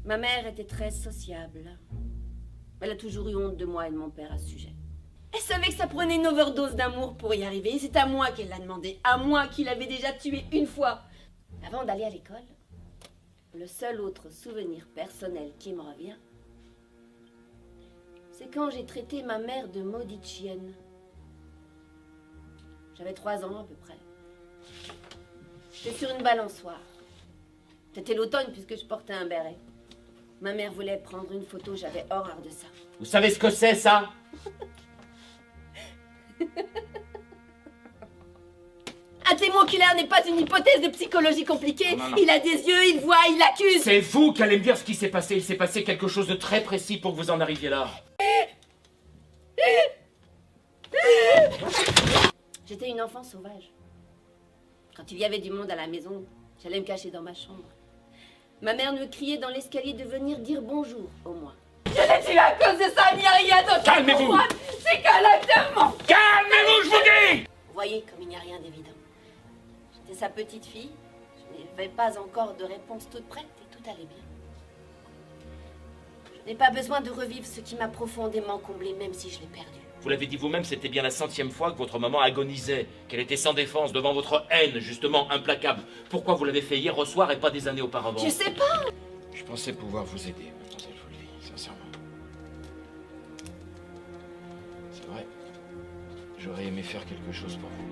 Ma mère était très sociable. Elle a toujours eu honte de moi et de mon père à ce sujet. Elle savait que ça prenait une overdose d'amour pour y arriver. Et c'est à moi qu'elle l'a demandé. À moi qui l'avais déjà tué une fois. Avant d'aller à l'école, le seul autre souvenir personnel qui me revient, c'est quand j'ai traité ma mère de maudite chienne. J'avais 3 ans à peu près. J'étais sur une balançoire. C'était l'automne puisque je portais un béret. Ma mère voulait prendre une photo, j'avais horreur de ça. Vous savez ce que c'est, ça? Un témoin oculaire n'est pas une hypothèse de psychologie compliquée. Non. Il a des yeux, il voit, il accuse. C'est vous qui allez me dire ce qui s'est passé. Il s'est passé quelque chose de très précis pour que vous en arriviez là. J'étais une enfant sauvage. Quand il y avait du monde à la maison, j'allais me cacher dans ma chambre. Ma mère me criait dans l'escalier de venir dire bonjour, au moins. Je l'ai tué à cause de ça, il n'y a rien d'autre. Calmez-vous. C'est qu'un acte de mort. Calmez-vous, je vous dis! Vous voyez comme il n'y a rien d'évident. J'étais sa petite fille, je n'avais pas encore de réponse toute prête et tout allait bien. Je n'ai pas besoin de revivre ce qui m'a profondément comblé, même si je l'ai perdu. Vous l'avez dit vous-même, c'était bien la 100e fois que votre maman agonisait, qu'elle était sans défense devant votre haine, justement implacable. Pourquoi vous l'avez fait hier au soir et pas des années auparavant? Je sais pas. Je pensais pouvoir vous aider, mademoiselle, je vous le dis, sincèrement. C'est vrai, j'aurais aimé faire quelque chose pour vous.